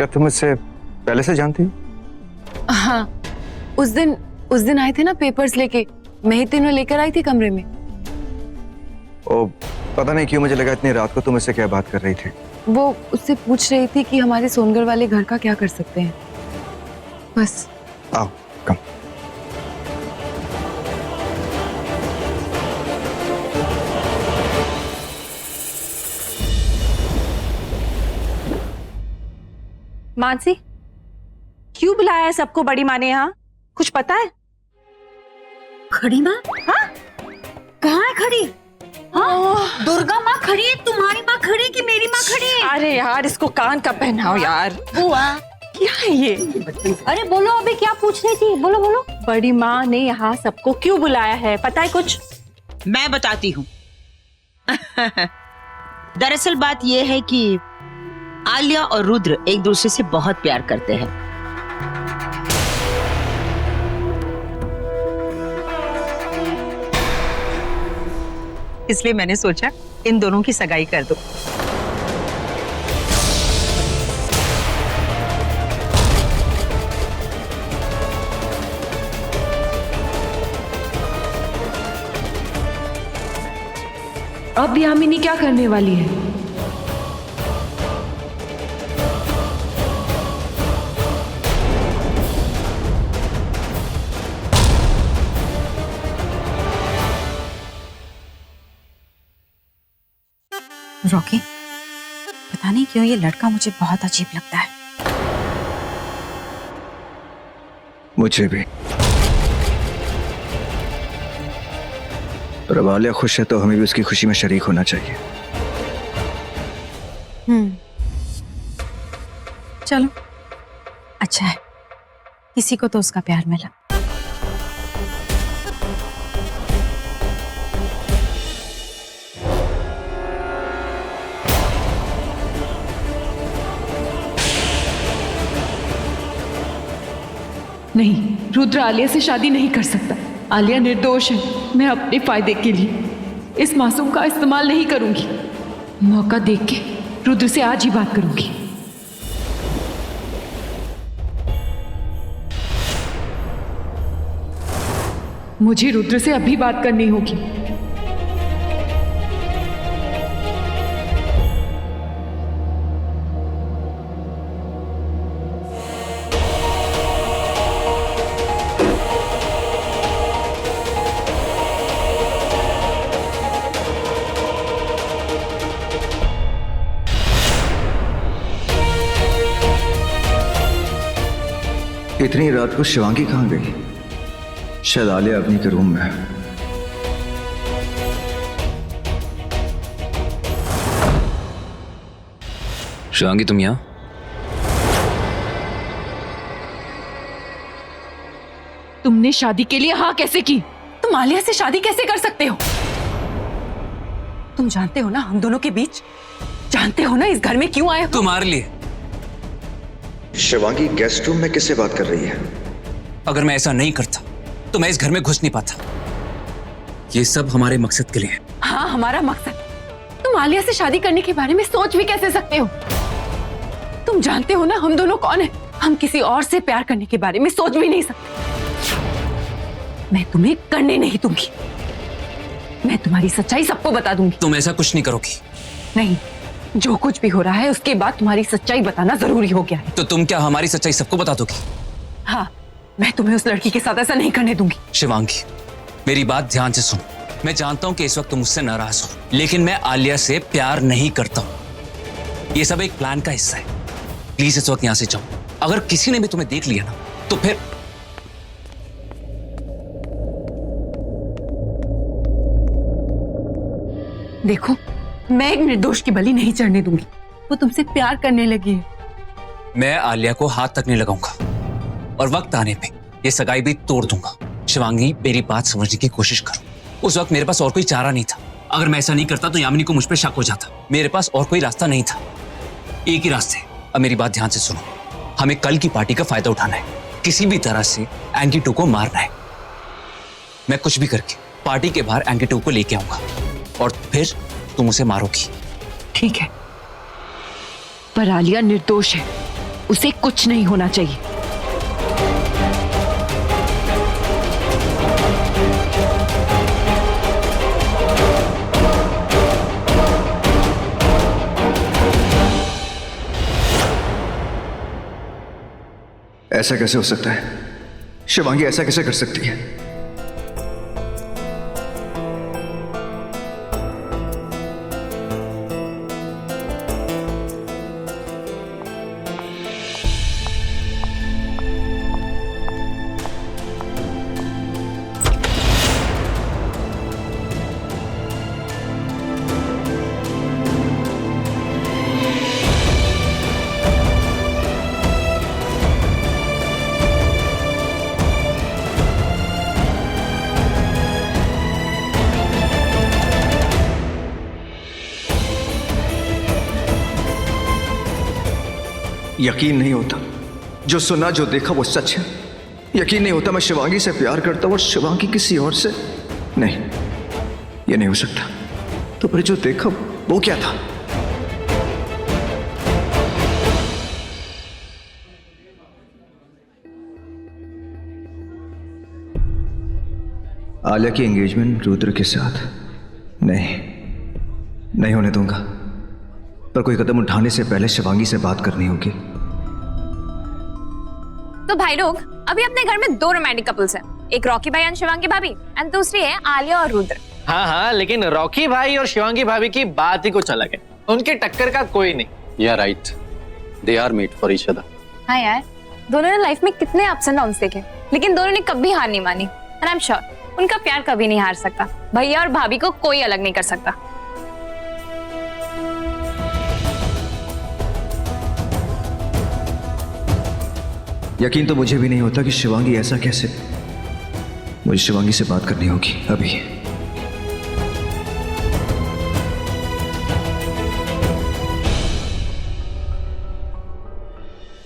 क्या तुम इससे पहले से जानती हो? हाँ, उस दिन आए थे ना पेपर्स लेके, मैं ही तीनों लेकर आई थी कमरे में। ओ, पता नहीं क्यों मुझे लगा इतनी रात को तुम इससे क्या बात कर रही थी। वो उससे पूछ रही थी कि हमारे सोनगढ़ वाले घर का क्या कर सकते हैं, बस। आओ, कम। मानसी, क्यों बुलाया है सबको बड़ी माँ ने यहाँ? कुछ पता है? खड़ी माँ? हाँ? कहाँ है खड़ी? हाँ? दुर्गा माँ खड़ी है, तुम्हारी माँ खड़ी है कि मेरी माँ खड़ी है? अरे यार, इसको कान का पहनाओ यार। बुआ, क्या है ये? अरे बोलो, अभी क्या पूछ रही थी? बोलो बोलो। बड़ी माँ ने यहाँ सबको क्यों बुलाया है, पता है कुछ? मैं बताती हूँ। दरअसल बात यह है कि आलिया और रुद्र एक दूसरे से बहुत प्यार करते हैं। इसलिए मैंने सोचा इन दोनों की सगाई कर दो। अब यामिनी क्या करने वाली है? रॉकी, पता नहीं क्यों ये लड़का मुझे बहुत अजीब लगता है। मुझे भी। पर अब आलिया खुश है तो हमें भी उसकी खुशी में शरीक होना चाहिए। चलो, अच्छा है, किसी को तो उसका प्यार मिला। नहीं, रुद्र आलिया से शादी नहीं कर सकता। आलिया निर्दोष है। मैं अपने फायदे के लिए इस मासूम का इस्तेमाल नहीं करूंगी। मौका देख के रुद्र से आज ही बात करूंगी। मुझे रुद्र से अभी बात करनी होगी। इतनी रात को शिवांगी कहाँ गई? शायद आलिया अवनी के रूम में है। शिवांगी, तुम यहाँ? तुमने शादी के लिए हाँ कैसे की? तुम आलिया से शादी कैसे कर सकते हो? तुम जानते हो ना हम दोनों के बीच, जानते हो ना इस घर में क्यों आए हो? तुम्हारे लिए। शिवांगी गेस्ट रूम में किससे बात कर रही है? अगर मैं ऐसा नहीं करता तो मैं इस घर में घुस नहीं पाता। ये सब हमारे मकसद के लिए है। हाँ, हमारा मकसद। तुम आलिया से शादी करने के बारे में सोच भी कैसे सकते हो? तुम जानते हो ना हम दोनों कौन है? हम किसी और से प्यार करने के बारे में सोच भी नहीं सकते। मैं तुम्हें करने नहीं दूंगी। मैं तुम्हारी सच्चाई सबको बता दूंगी। तुम ऐसा कुछ नहीं करोगी। नहीं, जो कुछ भी हो रहा है उसके बाद तुम्हारी सच्चाई बताना जरूरी हो गया है। तो तुम क्या हमारी सच्चाई सबको बता दोगी? हाँ, मैं तुम्हें उस लड़की के साथ ऐसा नहीं करने दूंगी। शिवांगी, मेरी बात ध्यान से सुनो। मैं जानता हूं कि इस वक्त तुम मुझसे नाराज हो, लेकिन मैं आलिया से प्यार नहीं करता हूं। ये सब एक प्लान का हिस्सा है। प्लीज इस वक्त यहां से जाओ। अगर किसी ने भी तुम्हें देख लिया ना तो फिर देखो, मैं एक निर्दोष की बलि नहीं चढ़ने दूंगी। वो तुमसे प्यार करने लगी है। मैं आलिया को हाथ तक नहीं लगाऊंगा और वक्त आने पे ये सगाई भी तोड़ दूंगा। शिवांगी, मेरी बात समझने की कोशिश करो। उस वक्त मेरे पास और कोई चारा नहीं था। अगर मैं ऐसा नहीं करता तो यामिनी को मुझ पर शक हो जाता। मेरे पास और कोई रास्ता नहीं था, एक ही रास्ते। अब मेरी बात ध्यान से सुनो। हमें कल की पार्टी का फायदा उठाना है। किसी भी तरह से एंकी 2 को मारना है। मैं कुछ भी करके पार्टी के बाहर एंकी 2 को लेके आऊंगा और फिर तुम उसे मारोगी। ठीक है, पर आलिया निर्दोष है। उसे कुछ नहीं होना चाहिए। ऐसा कैसे हो सकता है? शिवांगी ऐसा कैसे कर सकती है? यकीन नहीं होता। जो सुना जो देखा वो सच है। यकीन नहीं होता मैं शिवांगी से प्यार करता हूं और शिवांगी किसी और से। नहीं, ये नहीं हो सकता। तो फिर जो देखा वो क्या था? आलिया की एंगेजमेंट रुद्र के साथ? नहीं होने दूंगा। पर कोई कदम उठाने से पहले शिवांगी से बात करनी होगी। तो भाई लोग, अभी अपने घर में 2 रोमांटिक कपल्स हैं। एक रॉकी भाई और शिवांगी भाभी, एंड दूसरी है आलिया और रुद्र। हाँ, लेकिन रॉकी भाई और शिवांगी भाभी की बात ही कुछ अलग है। उनके टक्कर का कोई नहीं। Yeah right, they are made for each other. हाँ यार, दोनों ने लाइफ में कितने अप्स एंड डाउन्स देखे, लेकिन दोनों ने कभी हार नहीं मानी। एंड आई एम श्योर उनका प्यार कभी नहीं हार सकता। भैया और भाभी को कोई अलग नहीं कर सकता। यकीन तो मुझे भी नहीं होता कि शिवांगी ऐसा कैसे। मुझे शिवांगी से बात करनी होगी अभी।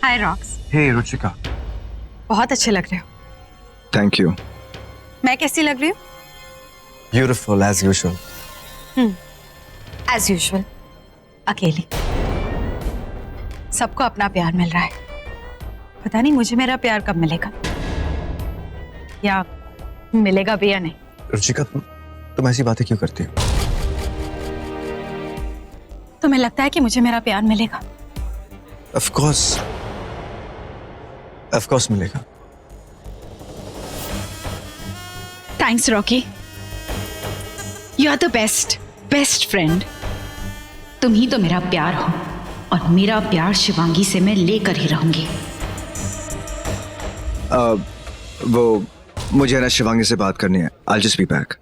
Hi Rocks. हे रुचिका। बहुत अच्छे लग रहे हो। Thank you. मैं कैसी लग रही हूँ? Beautiful as usual. As usual, अकेली। सबको अपना प्यार मिल रहा है। पता नहीं मुझे मेरा प्यार कब मिलेगा, या मिलेगा भी या नहीं। रुचिका, तुम ऐसी बातें क्यों करती हो? तुम्हें लगता है कि मुझे मेरा प्यार मिलेगा? ऑफ कोर्स मिलेगा। Thanks Rocky, you are the best friend. तुम ही तो मेरा प्यार हो, और मेरा प्यार शिवांगी से मैं लेकर ही रहूंगी। वो मुझे ना शिवांगी से बात करनी है। I'll just be back.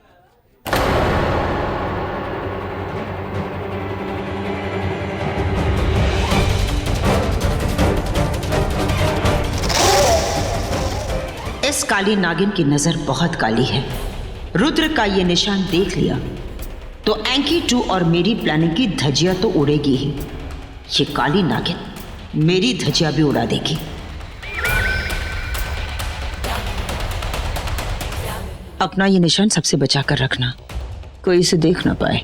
इस काली नागिन की नजर बहुत काली है। रुद्र का ये निशान देख लिया तो एंकी 2 और मेरी प्लानिंग की धज्जियां तो उड़ेगी ही, ये काली नागिन मेरी धज्जियां भी उड़ा देगी। अपना ये निशान सबसे बचा कर रखना, कोई इसे देख ना पाए।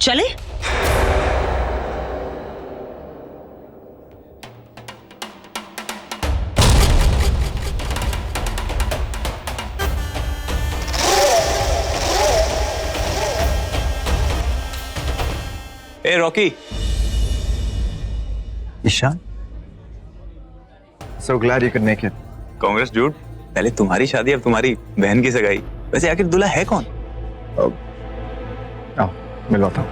चले? ए Rocky. Ishaan, so glad you could make it. Congrats dude. पहले तुम्हारी शादी, अब तुम्हारी बहन की सगाई। वैसे आखिर दूल्हा है कौन? आओ मिलवाता हूँ।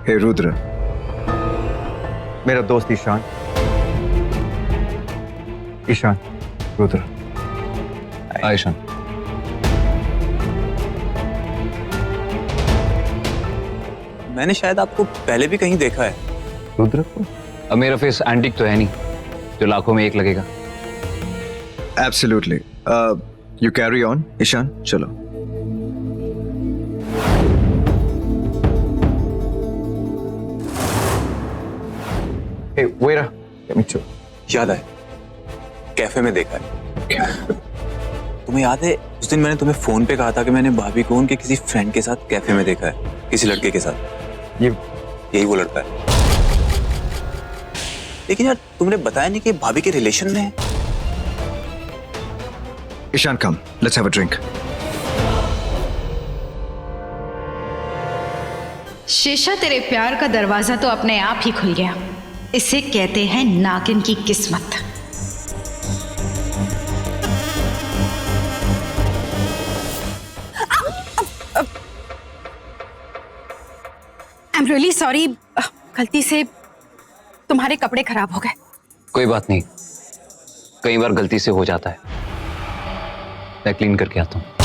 हे रुद्र, मेरा दोस्त ईशान। रुद्र। ईशान। मैंने शायद आपको पहले भी कहीं देखा है। रुद्र को? अब मेरा फेस एंटिक तो है नहीं जो लाखों में एक लगेगा। Absolutely. You carry on, Ishan, चलो। Hey, waiter, let me too. याद आया, कैफे में देखा है। तुम्हें याद है उस दिन मैंने तुम्हें फोन पे कहा था कि मैंने भाभी को उनके किसी फ्रेंड के साथ कैफे में देखा है, किसी लड़के के साथ। यही वो लड़का है। लेकिन यार तुमने बताया नहीं कि भाभी के रिलेशन में है। ईशान कम, लेट्स हैव अ ड्रिंक। शीशा, तेरे प्यार का दरवाजा तो अपने आप ही खुल गया। इसे कहते हैं नागिन की किस्मत। आई एम रियली सॉरी, गलती से तुम्हारे कपड़े खराब हो गए। कोई बात नहीं, कई बार गलती से हो जाता है। मैं क्लीन करके आता हूँ।